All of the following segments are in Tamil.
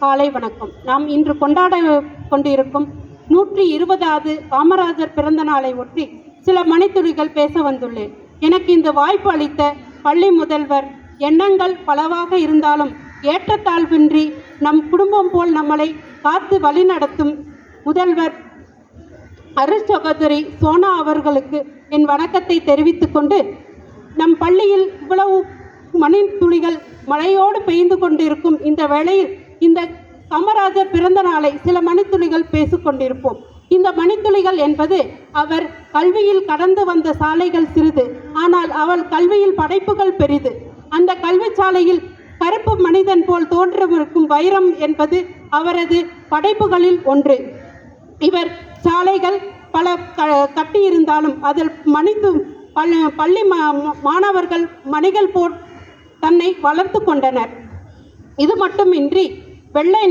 காலை வணக்கம். நாம் இன்று கொண்டாட கொண்டிருக்கும் 120வது காமராஜர் பிறந்த நாளை ஒட்டி சில மணித்துளிகள் பேச வந்துள்ளேன். எனக்கு இந்த வாய்ப்பு அளித்த பள்ளி முதல்வர், எண்ணங்கள் பலவாக இருந்தாலும் ஏற்றத்தாழ்வின்றி நம் குடும்பம் போல் நம்மளை காத்து வழிநடத்தும் முதல்வர் அருட்சகோதரி சோனா அவர்களுக்கு என் வணக்கத்தை தெரிவித்துக் கொண்டு, நம் பள்ளியில் இவ்வளவு மணித்துளிகள் மழையோடு பெய்து கொண்டிருக்கும் இந்த வேளையில் இந்த காமராஜர் பிறந்த நாளை சில மணித்துளிகள் பேசிக்கொண்டிருப்போம். இந்த மணித்துளிகள் என்பது அவர் கல்வியில் கடந்து வந்த சாலைகள் சிறிது, ஆனால் அவள் கல்வியில் படைப்புகள் பெரிது. அந்த கல்வி சாலையில் கருப்பு மனிதன் போல் தோன்றவிருக்கும் வைரம் என்பது அவரது படைப்புகளில் ஒன்று. இவர் சாலைகள் பல கட்டியிருந்தாலும் அதில் பள்ளி மாணவர்கள் மணிகள் போல் தன்னை வளர்த்து கொண்டனர். இது மட்டுமின்றி வெள்ளை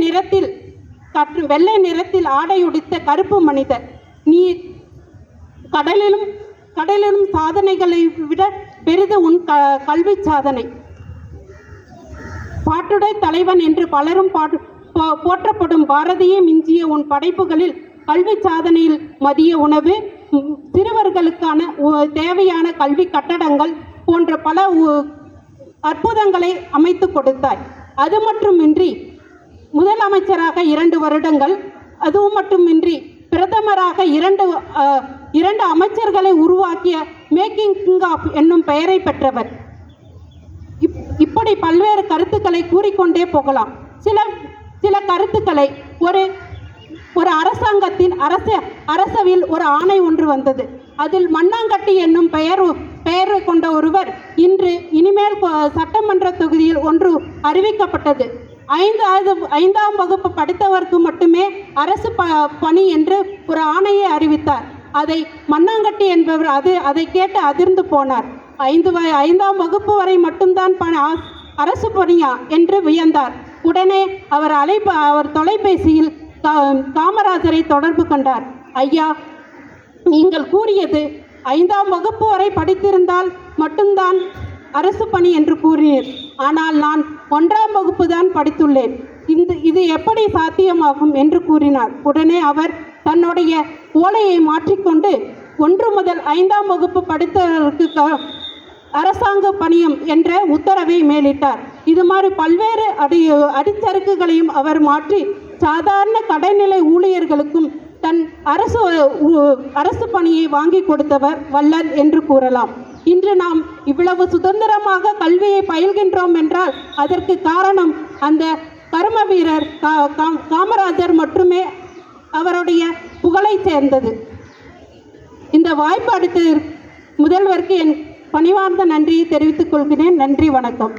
நிறத்தில் ஆடையுடித்த கருப்பு மனிதர் நீர் கடலிலும் சாதனைகளை விட பெரிது உன் கல்வி சாதனை. பாட்டுடை தலைவன் என்று பலரும் போற்றப்படும் பாரதியை மிஞ்சிய உன் படைப்புகளில் கல்வி சாதனையில் மதிய உணவு, சிறுவர்களுக்கான தேவையான கல்வி கட்டடங்கள் போன்ற பல அற்புதங்களை அமைத்து கொடுத்தாய். அது மட்டுமின்றி முதலமைச்சராக 2 வருடங்கள், அதுவும் மட்டுமின்றி பிரதமராக இரண்டு அமைச்சர்களை உருவாக்கிய மேக்கிங் கிங் ஆஃப் என்னும் பெயரை பெற்றவர். இப்படி பல்வேறு கருத்துக்களை கூறிக்கொண்டே போகலாம். சில கருத்துக்களை ஒரு அரசாங்கத்தின் அரசவில் ஒரு ஆணை ஒன்று வந்தது. அதில் மண்ணாங்கட்டி என்னும் பெயரை கொண்ட ஒருவர் இனிமேல் சட்டமன்ற தொகுதியில் ஒன்று அறிவிக்கப்பட்டது. 5ஆம் வகுப்பு படித்தவருக்கு மட்டுமே அரசு பணி என்று ஒரு ஆணையை அறிவித்தார். அதை மண்ணாங்கட்டி என்பவர் அதை கேட்டு அதிர்ந்து போனார். 5ஆம் வகுப்பு வரை மட்டும்தான் அரசு பணியா என்று வியந்தார். உடனே அவர் தொலைபேசியில் காமராஜரை தொடர்பு கொண்டார். ஐயா, நீங்கள் கூறியது 5ஆம் வகுப்பு வரை படித்திருந்தால் மட்டும்தான் அரசு பணி என்று கூறினீர். ஆனால் நான் 1ஆம் வகுப்பு தான் படித்துள்ளேன். இது எப்படி சாத்தியமாகும் என்று கூறினார். உடனே அவர் தன்னுடைய ஓலையை மாற்றிக்கொண்டு 1 முதல் 5ஆம் வகுப்பு படித்தவர்களுக்கு அரசாங்க பணியம் என்ற உத்தரவை மேலிட்டார். இது மாதிரி பல்வேறு அடிச்சறுக்குகளையும் அவர் மாற்றி சாதாரண கடைநிலை ஊழியர்களுக்கும் தன் அரசு பணியை வாங்கி கொடுத்தவர் வள்ளல் என்று கூறலாம். இன்று நாம் இவ்வளவு சுதந்திரமாக கல்வியை பயில்கின்றோம் என்றால் அதற்கு காரணம் அந்த கர்ம வீரர் காமராஜர் மட்டுமே அவருடைய புகழை சேர்ந்தது. இந்த வாய்ப்பு அளித்த முதல்வருக்கு என் பணிவார்ந்த நன்றியை தெரிவித்துக் கொள்கிறேன். நன்றி, வணக்கம்.